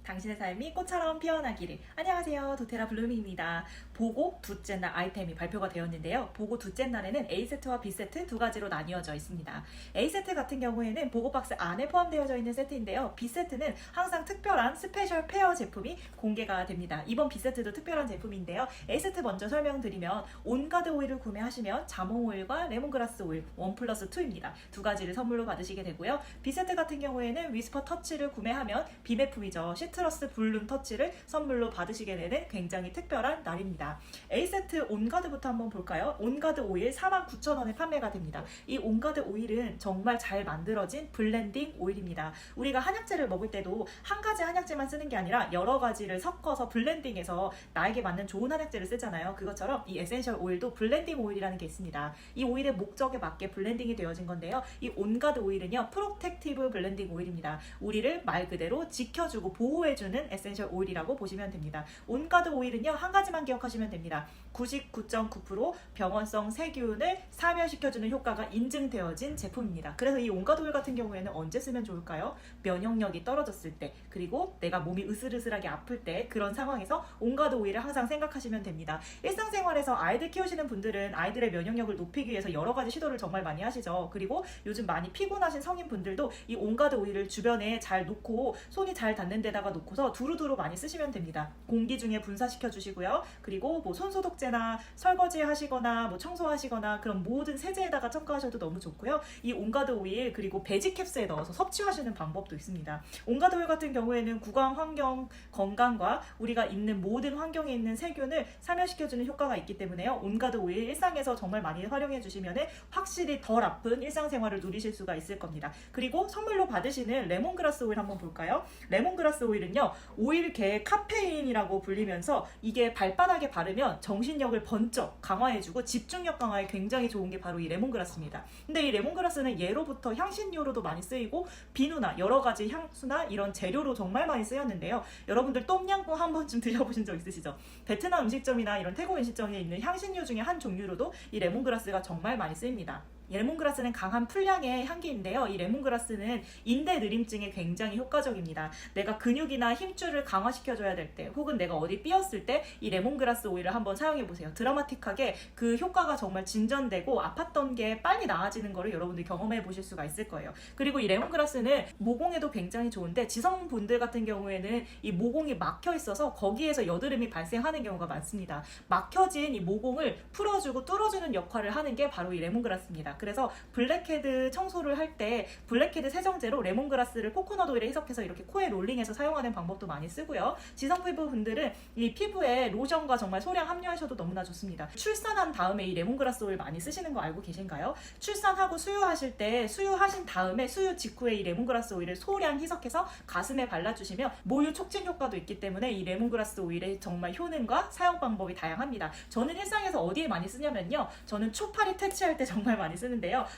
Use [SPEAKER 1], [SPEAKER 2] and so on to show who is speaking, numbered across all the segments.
[SPEAKER 1] 당신의 삶이 꽃처럼 피어나기를. 안녕하세요, 도테라 블루미입니다. 보고 둘째 날 아이템이 발표가 되었는데요. 보고 둘째 날에는 A세트와 B세트 두 가지로 나뉘어져 있습니다. A세트 같은 경우에는 보고 박스 안에 포함되어져 있는 세트인데요. B세트는 항상 특별한 스페셜 페어 제품이 공개가 됩니다. 이번 B세트도 특별한 제품인데요. A세트 먼저 설명드리면 온가드 오일을 구매하시면 자몽 오일과 레몬그라스 오일 1+2입니다. 두 가지를 선물로 받으시게 되고요. B세트 같은 경우에는 위스퍼 터치를 구매하면 비매품이죠. 시트러스 블룸 터치를 선물로 받으시게 되는 굉장히 특별한 날입니다. A세트 온가드부터 한번 볼까요? 온가드 오일 49,000원에 판매가 됩니다. 이 온가드 오일은 정말 잘 만들어진 블렌딩 오일입니다. 우리가 한약재를 먹을 때도 한 가지 한약재만 쓰는 게 아니라 여러 가지를 섞어서 블렌딩해서 나에게 맞는 좋은 한약재를 쓰잖아요. 그것처럼 이 에센셜 오일도 블렌딩 오일이라는 게 있습니다. 이 오일의 목적에 맞게 블렌딩이 되어진 건데요. 이 온가드 오일은요, 프로텍티브 블렌딩 오일입니다. 우리를 말 그대로 지켜주고 보호해주는 에센셜 오일이라고 보시면 됩니다. 온가드 오일은요, 한 가지만 기억하시면 됩니다. 99.9% 병원성 세균을 사멸시켜주는 효과가 인증되어진 제품입니다. 그래서 이 온가드 오일 같은 경우에는 언제 쓰면 좋을까요? 면역력이 떨어졌을 때, 그리고 내가 몸이 으슬으슬하게 아플 때, 그런 상황에서 온가드 오일을 항상 생각하시면 됩니다. 일상생활에서 아이들 키우시는 분들은 아이들의 면역력을 높이기 위해서 여러 가지 시도를 정말 많이 하시죠. 그리고 요즘 많이 피곤하신 성인분들도 이 온가드 오일을 주변에 잘 놓고 손이 잘 닿는 데다가 놓고서 두루두루 많이 쓰시면 됩니다. 공기 중에 분사시켜 주시고요. 그리고 뭐 손소독제나 설거지 하시거나 뭐 청소하시거나 그런 모든 세제에다가 첨가하셔도 너무 좋고요. 이 온가드 오일 그리고 베지 캡스에 넣어서 섭취하시는 방법도 있습니다. 온가드 오일 같은 경우에는 구강 환경 건강과 우리가 있는 모든 환경에 있는 세균을 사멸시켜주는 효과가 있기 때문에요. 온가드 오일 일상에서 정말 많이 활용해 주시면 확실히 덜 아픈 일상생활을 누리실 수가 있을 겁니다. 그리고 선물로 받으시는 레몬그라스 오일 한번 볼까요? 레몬그라스 오일은요, 오일계의 카페인이라고 불리면서 이게 발바닥에 바르면 정신력을 번쩍 강화해주고 집중력 강화에 굉장히 좋은 게 바로 이 레몬그라스입니다. 근데 이 레몬그라스는 예로부터 향신료로도 많이 쓰이고 비누나 여러 가지 향수나 이런 재료로 정말 많이 쓰였는데요. 여러분들 똠양꿍 한 번쯤 드셔보신 적 있으시죠? 베트남 음식점이나 이런 태국 음식점에 있는 향신료 중에 한 종류로도 이 레몬그라스가 정말 많이 쓰입니다. 레몬그라스는 강한 풀향의 향기인데요. 이 레몬그라스는 인대 느림증에 굉장히 효과적입니다. 내가 근육이나 힘줄을 강화시켜줘야 될 때, 혹은 내가 어디 삐었을 때 이 레몬그라스 오일을 한번 사용해보세요. 드라마틱하게 그 효과가 정말 진전되고 아팠던 게 빨리 나아지는 거를 여러분들 경험해보실 수가 있을 거예요. 그리고 이 레몬그라스는 모공에도 굉장히 좋은데, 지성분들 같은 경우에는 이 모공이 막혀 있어서 거기에서 여드름이 발생하는 경우가 많습니다. 막혀진 이 모공을 풀어주고 뚫어주는 역할을 하는 게 바로 이 레몬그라스입니다. 그래서 블랙헤드 청소를 할 때 블랙헤드 세정제로 레몬그라스를 코코넛 오일에 희석해서 이렇게 코에 롤링해서 사용하는 방법도 많이 쓰고요. 지성 피부 분들은 이 피부에 로션과 정말 소량 함유하셔도 너무나 좋습니다. 출산한 다음에 이 레몬그라스 오일 많이 쓰시는 거 알고 계신가요? 출산하고 수유하실 때 수유하신 다음에 수유 직후에 이 레몬그라스 오일을 소량 희석해서 가슴에 발라주시면 모유 촉진 효과도 있기 때문에 이 레몬그라스 오일의 정말 효능과 사용 방법이 다양합니다. 저는 일상에서 어디에 많이 쓰냐면요, 저는 초파리 퇴치할 때 정말 많이 쓰는데요.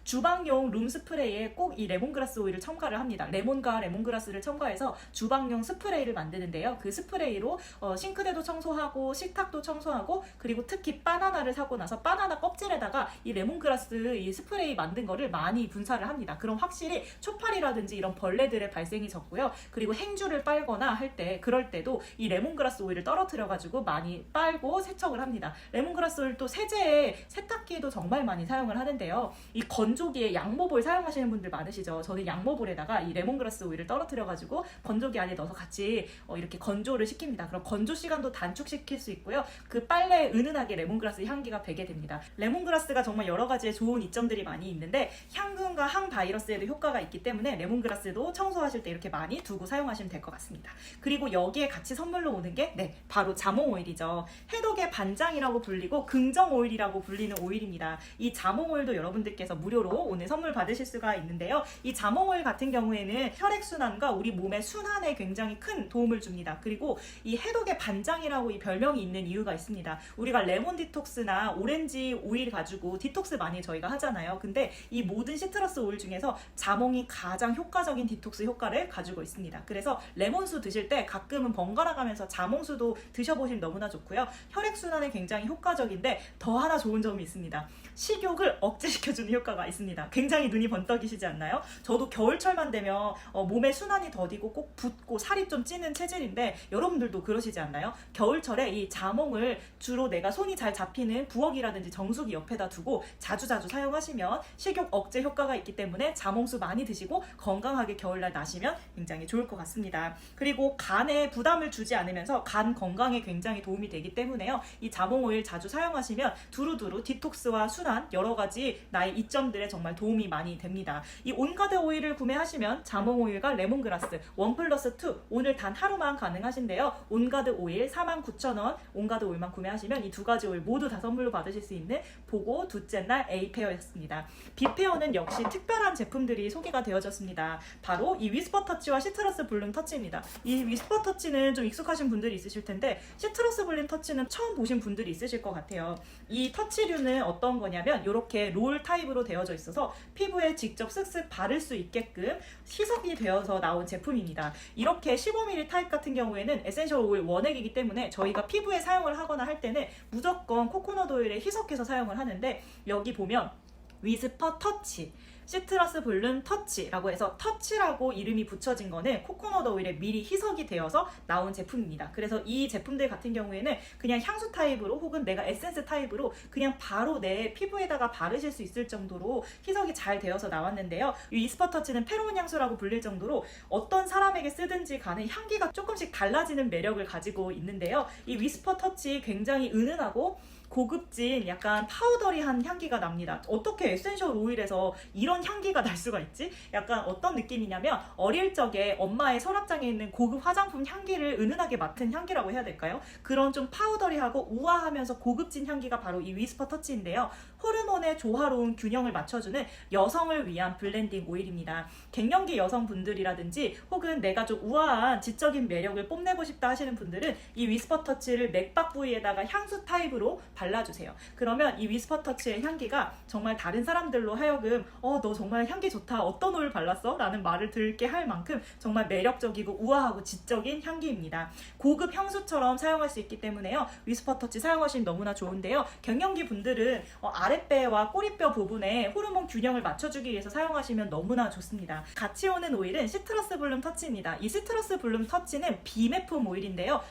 [SPEAKER 1] 주방용 룸 스프레이에 꼭 이 레몬그라스 오일을 첨가를 합니다. 레몬과 레몬그라스를 첨가해서 주방용 스프레이를 만드는데요. 그 스프레이로 싱크대도 청소하고 식탁도 청소하고, 그리고 특히 바나나를 사고 나서 바나나 껍질에다가 이 레몬그라스 이 스프레이 만든 거를 많이 분사를 합니다. 그럼 확실히 초파리라든지 이런 벌레들의 발생이 적고요. 그리고 행주를 빨거나 할 때, 그럴 때도 이 레몬그라스 오일을 떨어뜨려 가지고 많이 빨고 세척을 합니다. 레몬그라스 오일 또 세제에 세탁기에도 정말 많이 사용을 하는데요. 이 건조기에 양모볼 사용하시는 분들 많으시죠? 저는 양모볼에다가 이 레몬그라스 오일을 떨어뜨려가지고 건조기 안에 넣어서 같이 이렇게 건조를 시킵니다. 그럼 건조 시간도 단축시킬 수 있고요. 그 빨래에 은은하게 레몬그라스 향기가 배게 됩니다. 레몬그라스가 정말 여러 가지의 좋은 이점들이 많이 있는데, 향균과 항바이러스에도 효과가 있기 때문에 레몬그라스도 청소하실 때 이렇게 많이 두고 사용하시면 될 것 같습니다. 그리고 여기에 같이 선물로 오는 게 바로 자몽 오일이죠. 해독의 반장이라고 불리고 긍정 오일이라고 불리는 오일입니다. 이 자몽 오일도 여러분들께서 무료로 오늘 선물 받으실 수가 있는데요. 이 자몽 오일 같은 경우에는 혈액순환과 우리 몸의 순환에 굉장히 큰 도움을 줍니다. 그리고 이 해독의 반장이라고 이 별명이 있는 이유가 있습니다. 우리가 레몬 디톡스나 오렌지 오일 가지고 디톡스 많이 저희가 하잖아요. 근데 이 모든 시트러스 오일 중에서 자몽이 가장 효과적인 디톡스 효과를 가지고 있습니다. 그래서 레몬수 드실 때 가끔은 번갈아 가면서 자몽수도 드셔보시면 너무나 좋고요. 혈액순환에 굉장히 효과적인데 더 하나 좋은 점이 있습니다. 식욕을 억제시켜 진정시켜주는 효과가 있습니다. 굉장히 눈이 번뜩이시지 않나요? 저도 겨울철만 되면 몸에 순환이 더디고 꼭 붓고 살이 좀 찌는 체질인데 여러분들도 그러시지 않나요? 겨울철에 이 자몽을 주로 내가 손이 잘 잡히는 부엌이라든지 정수기 옆에다 두고 자주자주 사용하시면 식욕 억제 효과가 있기 때문에 자몽수 많이 드시고 건강하게 겨울날 나시면 굉장히 좋을 것 같습니다. 그리고 간에 부담을 주지 않으면서 간 건강에 굉장히 도움이 되기 때문에요. 이 자몽 오일 자주 사용하시면 두루두루 디톡스와 순환 여러 가지 나의 이점들에 정말 도움이 많이 됩니다. 이 온가드 오일을 구매하시면 자몽 오일과 레몬그라스 1+2 오늘 단 하루만 가능하신데요. 온가드 오일 49,000원 온가드 오일만 구매하시면 이 두 가지 오일 모두 다 선물로 받으실 수 있는 보고 둘째 날 A페어였습니다. B페어는 역시 특별한 제품들이 소개가 되어졌습니다. 바로 이 위스퍼 터치와 시트러스 블룸 터치입니다. 이 위스퍼 터치는 좀 익숙하신 분들이 있으실 텐데 시트러스 블룸 터치는 처음 보신 분들이 있으실 것 같아요. 이 터치류는 어떤 거냐면 이렇게 롤 타입으로 되어져 있어서 피부에 직접 쓱쓱 바를 수 있게끔 희석이 되어서 나온 제품입니다. 이렇게 15ml 타입 같은 경우에는 에센셜 오일 원액이기 때문에 저희가 피부에 사용을 하거나 할 때는 무조건 코코넛 오일에 희석해서 사용을 하는데 여기 보면 위스퍼 터치 시트러스 블룸 터치라고 해서 터치라고 이름이 붙여진 거는 코코넛 오일에 미리 희석이 되어서 나온 제품입니다. 그래서 이 제품들 같은 경우에는 그냥 향수 타입으로 혹은 내가 에센스 타입으로 그냥 바로 내 피부에다가 바르실 수 있을 정도로 희석이 잘 되어서 나왔는데요. 이 위스퍼 터치는 페로몬 향수라고 불릴 정도로 어떤 사람에게 쓰든지 간에 향기가 조금씩 달라지는 매력을 가지고 있는데요. 이 위스퍼 터치 굉장히 은은하고 고급진 약간 파우더리한 향기가 납니다. 어떻게 에센셜 오일에서 이런 향기가 날 수가 있지? 약간 어떤 느낌이냐면 어릴 적에 엄마의 서랍장에 있는 고급 화장품 향기를 은은하게 맡은 향기라고 해야 될까요? 그런 좀 파우더리하고 우아하면서 고급진 향기가 바로 이 위스퍼 터치인데요. 호르몬의 조화로운 균형을 맞춰주는 여성을 위한 블렌딩 오일입니다. 갱년기 여성분들이라든지 혹은 내가 좀 우아한 지적인 매력을 뽐내고 싶다 하시는 분들은 이 위스퍼 터치를 맥박 부위에다가 향수 타입으로 발라주세요. 그러면 이 위스퍼 터치의 향기가 정말 다른 사람들로 하여금 너 정말 향기 좋다. 어떤 오일 발랐어? 라는 말을 들게 할 만큼 정말 매력적이고 우아하고 지적인 향기입니다. 고급 향수처럼 사용할 수 있기 때문에요. 위스퍼 터치 사용하시면 너무나 좋은데요. 갱년기 분들은 아랫배와 꼬리뼈 부분에 호르몬 균형을 맞춰주기 위해서 사용하시면 너무나 좋습니다. 같이 오는 오일은 시트러스 블룸 터치입니다. 이 시트러스 블룸 터치는 비매품 오일인데요.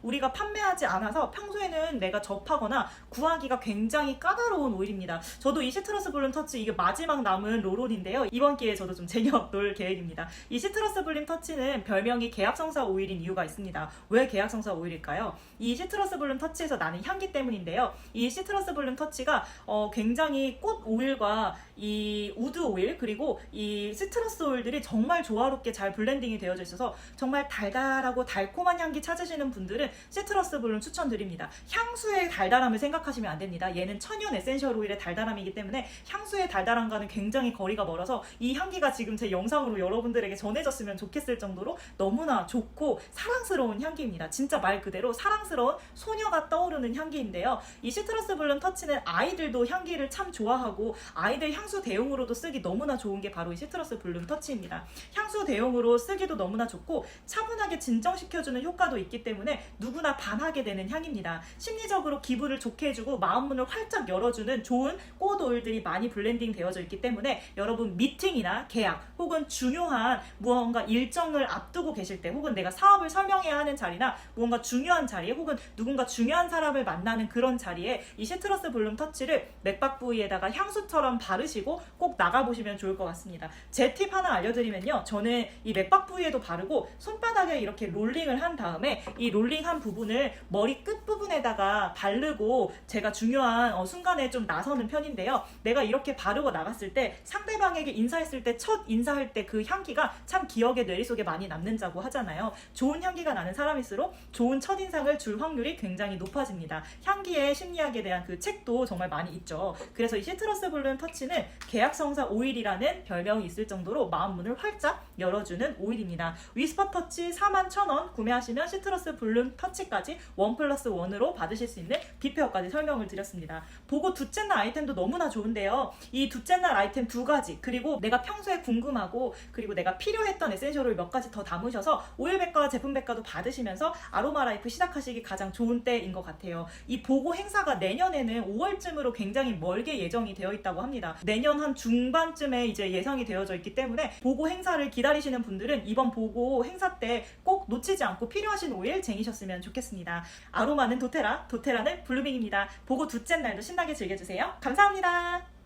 [SPEAKER 1] 우리가 판매하지 않아서 평소에는 내가 접하거나 구하기가 굉장히 까다로운 오일입니다. 저도 이 시트러스 블룸 터치 이게 마지막 남은 롤온인데요. 이번 기회에 저도 좀 쟁여놓을 계획입니다. 이 시트러스 블룸 터치는 별명이 계약성사 오일인 이유가 있습니다. 왜 계약성사 오일일까요? 이 시트러스 블룸 터치에서 나는 향기 때문인데요. 이 시트러스 블룸 터치가 굉장히 꽃 오일과 이 우드 오일 그리고 이 시트러스 오일들이 정말 조화롭게 잘 블렌딩이 되어져 있어서 정말 달달하고 달콤한 향기 찾으시는 분들은 시트러스 블룸 추천드립니다. 향수의 달달함을 생각하시면 안 됩니다. 얘는 천연 에센셜 오일의 달달함이기 때문에 향수의 달달함과는 굉장히 거리가 멀어서 이 향기가 지금 제 영상으로 여러분들에게 전해졌으면 좋겠을 정도로 너무나 좋고 사랑스러운 향기입니다. 진짜 말 그대로 사랑스러운 소녀가 떠오르는 향기인데요. 이 시트러스 블룸 터치는 아이들도 향기를 참 좋아하고 아이들 향수 대용으로도 쓰기 너무나 좋은 게 바로 이 시트러스 블룸 터치입니다. 향수 대용으로 쓰기도 너무나 좋고 차분하게 진정시켜주는 효과도 있기 때문에 누구나 반하게 되는 향입니다. 심리적으로 기분을 좋게 해주고 마음문을 활짝 열어주는 좋은 꽃 오일들이 많이 블렌딩 되어져 있기 때문에 여러분 미팅이나 계약 혹은 중요한 무언가 일정을 앞두고 계실 때 혹은 내가 사업을 설명해야 하는 자리나 무언가 중요한 자리에 혹은 누군가 중요한 사람을 만나는 그런 자리에 이 시트러스 블룸 터치를 맥박 부위에다가 향수처럼 바르시고 꼭 나가보시면 좋을 것 같습니다. 제 팁 하나 알려드리면요. 저는 이 맥박 부위에도 바르고 손바닥에 이렇게 롤링을 한 다음에 이 롤링한 부분을 머리 끝부분에다가 바르고 제가 중요한 순간에 좀 나서는 편인데요. 내가 이렇게 바르고 나갔을 때 상대방에게 인사했을 때 첫 인사할 때 그 향기가 참 기억에 뇌리 속에 많이 남는다고 하잖아요. 좋은 향기가 나는 사람일수록 좋은 첫인상을 줄 확률이 굉장히 높아집니다. 향기의 심리학에 대한 그 책도 정말 많이 있죠. 그래서 이 시트러스 블룸 터치는 계약성사 오일이라는 별명이 있을 정도로 마음문을 활짝 열어주는 오일입니다. 위스퍼 터치 41,000원 구매하시면 시트러스 블룸 터치까지 1+1으로 받으실 수 있는 비페어까지 설명을 드렸습니다. 보고 둘째 날 아이템도 너무나 좋은데요. 이 둘째 날 아이템 2가지, 그리고 내가 평소에 궁금하고 그리고 내가 필요했던 에센셜 오일 몇 가지 더 담으셔서 오일백과 제품백과도 받으시면서 아로마라이프 시작하시기 가장 좋은 때인 것 같아요. 이 보고 행사가 내년에는 5월쯤으로 굉장히 멀게 예정이 되어 있다고 합니다. 내년 한 중반쯤에 이제 예상이 되어져 있기 때문에 보고 행사를 기다리시는 분들은 이번 보고 행사 때 꼭 놓치지 않고 필요하신 오일 쟁이셨으면 좋겠습니다. 아로마는 도테라, 도테라는 블루밍입니다. 보고 둘째 날도 신나게 즐겨주세요. 감사합니다.